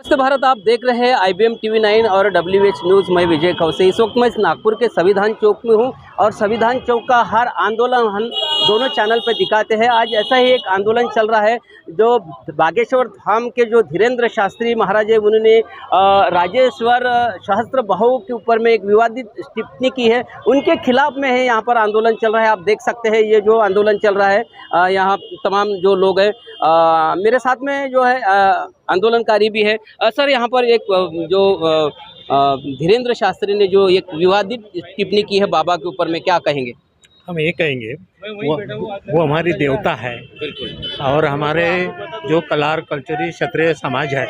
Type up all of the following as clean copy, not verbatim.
नमस्ते भारत, आप देख रहे हैं IBM TV9 और WH न्यूज़। मैं विजय खौसे। इस वक्त मैं नागपुर के संविधान चौक में हूं और संविधान चौक का हर आंदोलन हम दोनों चैनल पर दिखाते हैं। आज ऐसा ही एक आंदोलन चल रहा है जो बागेश्वर धाम के जो धीरेन्द्र शास्त्री महाराज है, उन्होंने राजेश्वर सहस्त्र बहु के ऊपर में एक विवादित टिप्पणी की है, उनके खिलाफ में है यहाँ पर आंदोलन चल रहा है। आप देख सकते हैं ये जो आंदोलन चल रहा है, यहाँ तमाम जो लोग हैं, मेरे साथ में जो है आंदोलनकारी भी है। सर, यहाँ पर एक जो धीरेन्द्र शास्त्री ने जो एक विवादित टिप्पणी की है बाबा के ऊपर में, क्या कहेंगे? हम ये कहेंगे वो हमारी देवता है और हमारे जो कलार कल्चरी क्षत्रिय समाज है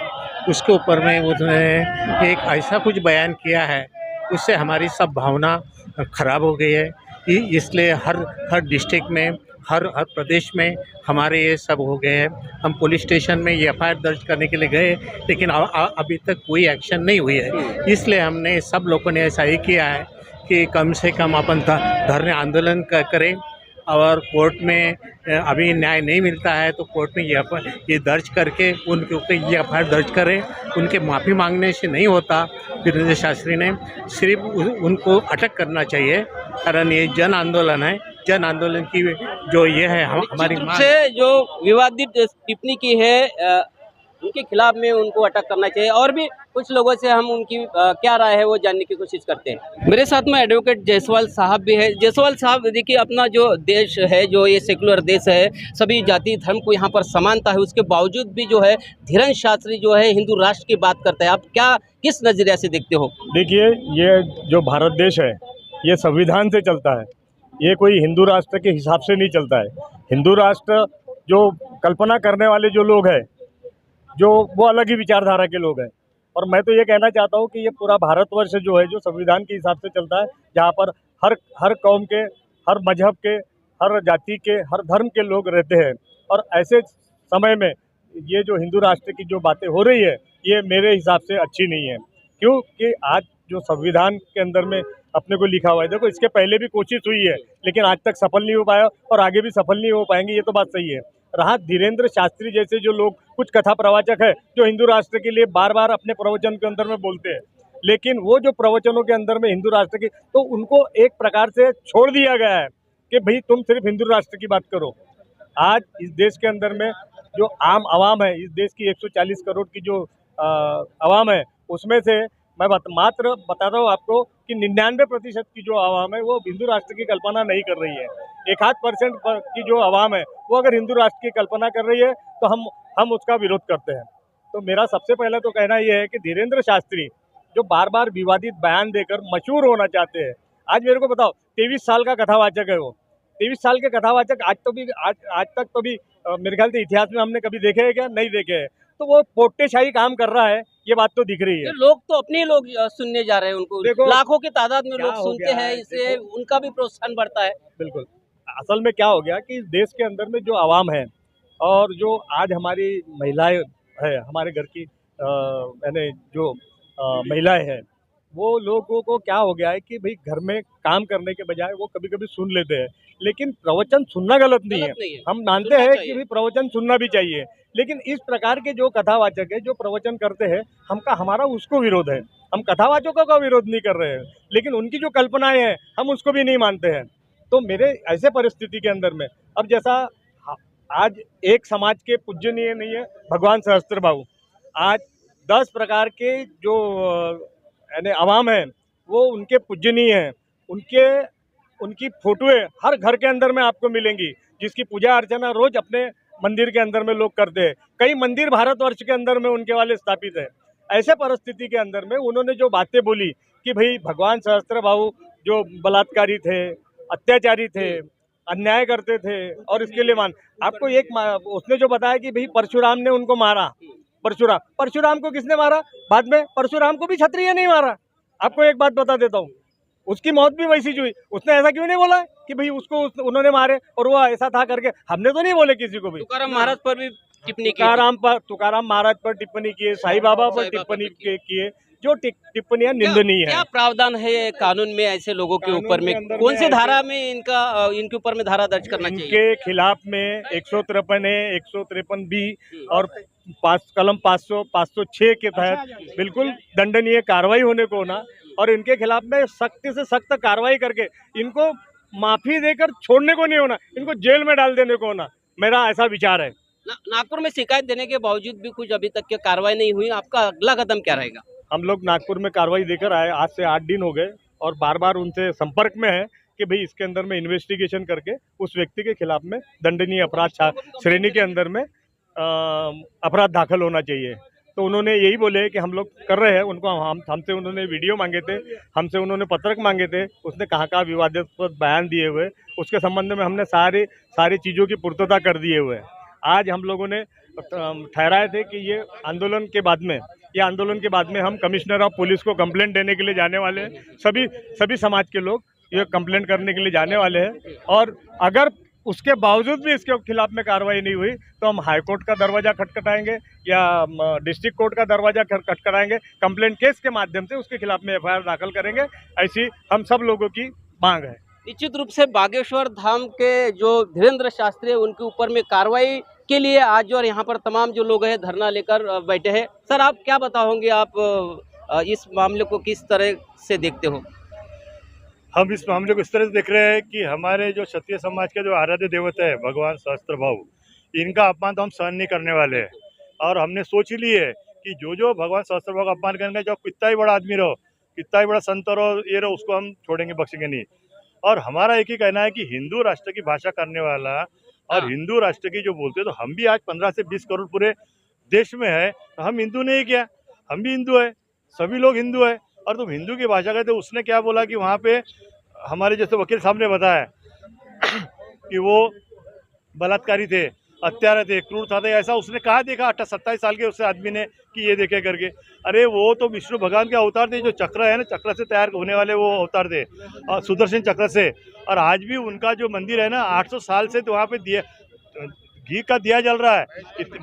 उसके ऊपर में उसने एक ऐसा कुछ बयान किया है, उससे हमारी सब भावना खराब हो गई है। इसलिए हर डिस्ट्रिक्ट में हर प्रदेश में हमारे ये सब हो गए हैं। हम पुलिस स्टेशन में ये FIR दर्ज करने के लिए गए, लेकिन अभी तक कोई एक्शन नहीं हुई है। इसलिए हमने सब लोगों ने ऐसा ही किया है कि कम से कम अपन धरने आंदोलन करें और कोर्ट में अभी न्याय नहीं मिलता है तो कोर्ट में ये दर्ज करके उनके ऊपर ये FIR दर्ज करें। उनके माफ़ी मांगने से नहीं होता। धीरेन्द्र शास्त्री ने सिर्फ उनको अटक करना चाहिए, कारण ये जन आंदोलन है। जन आंदोलन की जो ये है हमारी से जो विवादित टिप्पणी की है उनके खिलाफ में उनको अटक करना चाहिए। और भी कुछ लोगों से हम उनकी क्या राय है वो जानने की कोशिश करते हैं। मेरे साथ में एडवोकेट जायसवाल साहब भी है। जायसवाल साहब, देखिए, अपना जो देश है, जो ये सेकुलर देश है, सभी जाति धर्म को यहाँ पर समानता है, उसके बावजूद भी जो है धीरेन्द्र शास्त्री जो है हिंदू राष्ट्र की बात करता है। आप किस नज़रिए से देखते हो? देखिए, ये जो भारत देश है ये संविधान से चलता है, ये कोई हिंदू राष्ट्र के हिसाब से नहीं चलता है। हिंदू राष्ट्र जो कल्पना करने वाले जो लोग हैं, जो वो अलग ही विचारधारा के लोग हैं। और मैं तो ये कहना चाहता हूँ कि ये पूरा भारतवर्ष जो है जो संविधान के हिसाब से चलता है, जहाँ पर हर कौम के, हर मजहब के, हर जाति के, हर धर्म के लोग रहते हैं। और ऐसे समय में ये जो हिंदू राष्ट्र की जो बातें हो रही है ये मेरे हिसाब से अच्छी नहीं है। क्योंकि आज जो संविधान के अंदर में अपने को लिखा हुआ है, देखो, इसके पहले भी कोशिश हुई है लेकिन आज तक सफल नहीं हो पाया और आगे भी सफल नहीं हो पाएंगे, ये तो बात सही है। रहा धीरेन्द्र शास्त्री जैसे जो लोग, कुछ कथा प्रवाचक है जो हिंदू राष्ट्र के लिए बार बार अपने प्रवचन के अंदर में बोलते हैं, लेकिन वो जो प्रवचनों के अंदर में हिंदू राष्ट्र की, तो उनको एक प्रकार से छोड़ दिया गया है कि भाई तुम सिर्फ हिंदू राष्ट्र की बात करो। आज इस देश के अंदर में जो आम आवाम है, इस देश की 140 करोड़ की जो आवाम है, उसमें से मैं मात्र बता रहा हूँ आपको कि 99% की जो आवाम है वो हिंदू राष्ट्र की कल्पना नहीं कर रही है। 1-8% की जो आवाम है वो अगर हिंदू राष्ट्र की कल्पना कर रही है तो हम उसका विरोध करते हैं। तो मेरा सबसे पहला तो कहना ये है कि धीरेन्द्र शास्त्री जो बार बार विवादित बयान देकर मशहूर होना चाहते हैं, आज मेरे को बताओ, 23 साल का कथावाचक है वो। 23 साल के कथावाचक आज तक तो भी मेरे ख्याल से इतिहास में हमने कभी देखे हैं क्या? नहीं देखे हैं। तो वो पोट्टेशाही काम कर रहा है, ये बात तो दिख रही है। लोग तो अपने लोग सुनने जा रहे हैं उनको, लाखों की तादाद में लोग सुनते हैं, इससे उनका भी प्रोत्साहन बढ़ता है। बिल्कुल। असल में क्या हो गया कि इस देश के अंदर में जो आवाम है और जो आज हमारी महिलाएं है, हमारे घर की यानी जो महिलाएं हैं, वो लोगों को क्या हो गया है कि भाई घर में काम करने के बजाय वो कभी कभी सुन लेते हैं, लेकिन प्रवचन सुनना गलत नहीं है। हम मानते हैं कि भाई प्रवचन सुनना भी चाहिए, लेकिन इस प्रकार के जो कथावाचक है, जो प्रवचन करते हैं, हमारा उसको विरोध है। हम कथावाचकों का विरोध नहीं कर रहे हैं, लेकिन उनकी जो कल्पनाएं हैं हम उसको भी नहीं मानते हैं। तो मेरे ऐसे परिस्थिति के अंदर में, अब जैसा आज एक समाज के पूजनीय नहीं है भगवान सहस्त्र बाहु, आज 10 प्रकार के जो यानी आवाम है वो उनके पूजनीय हैं। उनकी फोटोएं हर घर के अंदर में आपको मिलेंगी, जिसकी पूजा अर्चना रोज अपने मंदिर के अंदर में लोग करते हैं। कई मंदिर भारतवर्ष के अंदर में उनके वाले स्थापित है। ऐसे परिस्थिति के अंदर में उन्होंने जो बातें बोली कि भाई भगवान सहस्त्र बाहु जो बलात्कारी थे, अत्याचारी थे, अन्याय करते थे और इसके लिए आपको उसने जो बताया कि भाई परशुराम ने उनको मारा। परशुराम को किसने मारा? बाद में परशुराम को भी क्षत्रिय नहीं मारा। आपको एक बात बता देता हूँ, उसकी मौत भी वैसी हुई। उसने ऐसा क्यों नहीं बोला कि भाई उन्होंने मारे और वो ऐसा था करके? हमने तो नहीं बोले किसी को भी। तुकाराम महाराज पर भी टिप्पणी की, तुकाराम महाराज पर टिप्पणी किए, साईं बाबा पर टिप्पणी किए, जो टिप्पणियां निंदनीय क्या है। प्रावधान है कानून में ऐसे लोगों के कानून ऊपर के में? अंदर कौन में सी ऐसे- धारा में इनके ऊपर में धारा दर्ज करना चाहिए? इनके खिलाफ में 153 है, 153 बी और कलम 500 506 के तहत बिल्कुल दंडनीय कार्रवाई होने को होना, और इनके खिलाफ में सख्त से सख्त कार्रवाई करके इनको माफी देकर छोड़ने को नहीं होना, इनको जेल में डाल देने को होना, मेरा ऐसा विचार है। नागपुर में शिकायत देने के बावजूद भी कुछ अभी तक की कार्रवाई नहीं हुई, आपका अगला कदम क्या रहेगा? हम लोग नागपुर में कार्रवाई देकर आए, आज से 8 दिन हो गए, और बार बार उनसे संपर्क में है कि भाई इसके अंदर में इन्वेस्टिगेशन करके उस व्यक्ति के खिलाफ में दंडनीय अपराध श्रेणी के अंदर में अपराध दाखिल होना चाहिए। तो उन्होंने यही बोले कि हम लोग कर रहे हैं। उनको हमसे उन्होंने वीडियो मांगे थे, हमसे उन्होंने पत्रक मांगे थे, उसने कहाँ विवादास्पद बयान दिए हुए, उसके संबंध में हमने सारी चीज़ों की पूर्तता कर दिए हुए हैं। आज हम लोगों ने ठहराए थे कि ये आंदोलन के बाद में हम कमिश्नर ऑफ पुलिस को कंप्लेंट देने के लिए जाने वाले हैं। सभी समाज के लोग ये कंप्लेंट करने के लिए जाने वाले हैं, और अगर उसके बावजूद भी इसके खिलाफ में कार्रवाई नहीं हुई तो हम हाई कोर्ट का दरवाजा खटखटाएंगे या डिस्ट्रिक्ट कोर्ट का दरवाजा खटखटाएंगे, कंप्लेंट केस के माध्यम से उसके खिलाफ में एफआईआर दाखिल करेंगे। ऐसी हम सब लोगों की मांग है। निश्चित रूप से बागेश्वर धाम के जो धीरेन्द्र शास्त्री है उनके ऊपर में कार्रवाई के लिए आज और यहाँ पर तमाम जो लोग हैं धरना लेकर बैठे हैं। सर, आप क्या बताओगे, आप इस मामले को किस तरह से देखते हो? हम इस मामले को इस तरह से देख रहे हैं कि हमारे जो क्षत्रिय समाज के जो आराध्य देवता है भगवान सहस्त्र भाव, इनका अपमान तो हम सहन नहीं करने वाले हैं। और हमने सोच ही ली है कि जो भगवान सहस्त्र भाव का अपमान करेंगे, जो कितना ही बड़ा आदमी रहो, कितना ही बड़ा संत रहो, ये रहो, उसको हम छोड़ेंगे, बख्शेंगे नहीं। और हमारा एक ही कहना है कि हिंदू राष्ट्र की भाषा करने वाला और हिंदू राष्ट्र की जो बोलते हैं, तो हम भी आज 15 से 20 करोड़ पूरे देश में है, तो हम हिंदू नहीं क्या? हम भी हिंदू है, सभी लोग हिंदू है। और तुम हिंदू की भाषा कहते, उसने क्या बोला कि वहाँ पे हमारे जैसे वकील साहब ने बताया कि वो बलात्कारी थे, हत्यारे थे, क्रूर था, ऐसा उसने कहा देखा 27 साल के उससे आदमी ने कि ये देखे करके। अरे वो तो विष्णु भगवान के अवतार थे, जो चक्र है ना, चक्र से तैयार होने वाले वो अवतार थे, और सुदर्शन चक्र से। और आज भी उनका जो मंदिर है ना, 800 साल से तो वहाँ पे घी का दिया जल रहा है।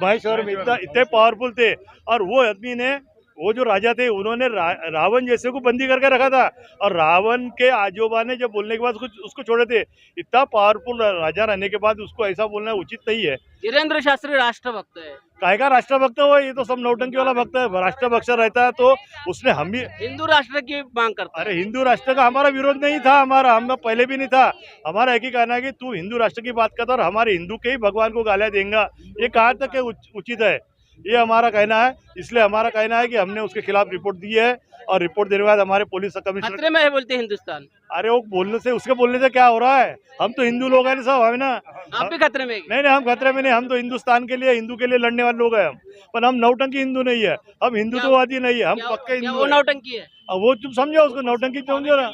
महेश्वर में इतने पावरफुल थे। और वो आदमी ने, वो जो राजा थे, उन्होंने रावण जैसे को बंदी करके रखा था, और रावण के आजोबा ने जब बोलने के बाद उसको छोड़े थे। इतना पावरफुल राजा रहने के बाद उसको ऐसा बोलना उचित नहीं है। धीरेन्द्र शास्त्री राष्ट्रभक्त है। काय का राष्ट्रभक्त हो? ये तो सब नौटंकी वाला भक्त है। राष्ट्रभक्त रहता है तो उसने, हम भी हिंदू राष्ट्र की मांग करता है। अरे हिंदू राष्ट्र का हमारा विरोध नहीं था, हम पहले भी नहीं था। हमारा एक ही कहना है कि तू हिंदू राष्ट्र की बात करता और हमारे हिंदू के ही भगवान को गालियां देगा, ये कहाँ तक उचित है? ये हमारा कहना है। इसलिए हमारा कहना है कि हमने उसके खिलाफ रिपोर्ट दी है, और रिपोर्ट देने के बाद हमारे पुलिस कमिश्नर खतरे में है बोलते हैं हिंदुस्तान। अरे वो बोलने से, उसके बोलने से क्या हो रहा है? हम तो हिंदू लोग हैं ना सब, है ना? आप भी खतरे में? नहीं, हम खतरे में नहीं। हम तो हिंदुस्तान के लिए, हिंदू के लिए लड़ने वाले लोग हैं हम। पर हम नौटंकी हिंदू नहीं है, हम हिंदुत्ववादी नहीं है, हम पक्के हिंदू। वो नौटंकी है? वो तुम समझो उसको, नौटंकी समझो ना।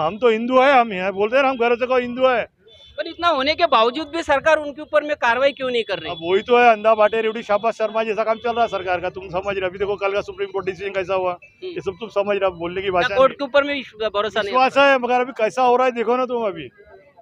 हम तो हिंदू है, हम यहाँ बोलते हैं, हम घर से कहो हिंदू है। पर इतना होने के बावजूद भी सरकार उनके ऊपर में कार्रवाई क्यों नहीं कर रही? अब वही तो है, अंधा बाटे रेवड़ी शाबाश शर्मा जैसा काम चल रहा है सरकार का। तुम समझ रहे, अभी देखो कल का सुप्रीम कोर्ट डिसीजन कैसा हुआ, ये सब तुम समझ रहे। बोलने की भाषा, कोर्ट के ऊपर में भरोसा नहीं? विश्वास है, मगर अभी कैसा हो रहा है देखो ना तुम। अभी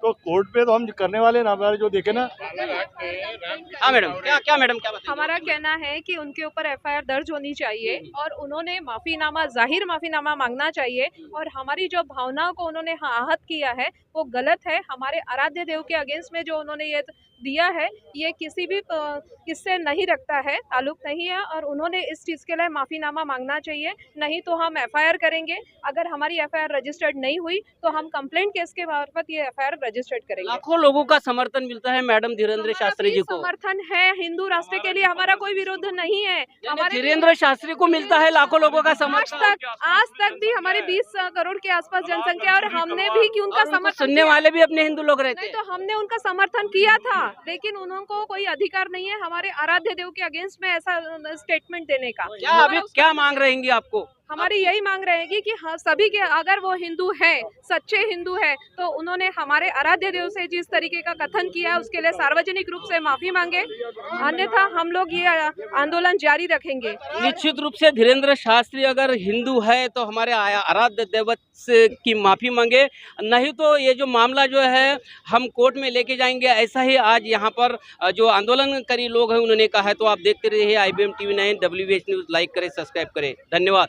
तो कोर्ट पे तो हम करने वाले ना, हमारे जो देखे ना। हाँ मैडम, क्या मैडम क्या बताएंगे? हमारा कहना है कि उनके ऊपर एफआईआर दर्ज होनी चाहिए, और उन्होंने माफीनामा, जाहिर माफीनामा मांगना चाहिए। और हमारी जो भावनाओं को उन्होंने आहत किया है वो गलत है। हमारे आराध्य देव के अगेंस्ट में जो उन्होंने ये दिया है, ये किसी भी किससे नहीं रखता है, ताल्लुक नहीं है, और उन्होंने इस चीज़ के लिए माफीनामा मांगना चाहिए। नहीं तो हम एफआईआर करेंगे। अगर हमारी एफआईआर रजिस्टर्ड नहीं हुई तो हम कंप्लेंट केस के मार्फत ये एफआईआर रजिस्टर्ड करेंगे। लाखों लोगों का समर्थन मिलता है मैडम धीरेन्द्र शास्त्री जी को। समर्थन है हिंदू राष्ट्र के लिए, हमारा कोई विरोध नहीं है। हमारे धीरेन्द्र शास्त्री को मिलता है लाखों लोगों का समर्थन। आज तक भी हमारे 20 करोड़ के आसपास जनसंख्या, और हमने भी कि उनका समर्थन, सुनने वाले भी अपने हिंदू लोग रहते नहीं हैं। तो हमने उनका समर्थन किया था, लेकिन उनको कोई अधिकार नहीं है हमारे आराध्य देव के अगेंस्ट में ऐसा स्टेटमेंट देने का। क्या अभी क्या मांग रहेंगी आपको? हमारी यही मांग रहेगी कि हाँ, सभी के, अगर वो हिंदू है, सच्चे हिंदू है, तो उन्होंने हमारे आराध्य देव से जिस तरीके का कथन किया है उसके लिए सार्वजनिक रूप से माफी मांगे, अन्यथा हम लोग ये आंदोलन जारी रखेंगे। निश्चित रूप से धीरेन्द्र शास्त्री अगर हिंदू है तो हमारे आराध्य देवत से की माफी मांगे, नहीं तो ये जो मामला जो है हम कोर्ट में लेके जाएंगे। ऐसा ही आज यहाँ पर जो आंदोलनकारी लोग हैं उन्होंने कहा है। तो आप देखते रहिए IBM TV 9 WH news, like करें, सब्सक्राइब करें। धन्यवाद।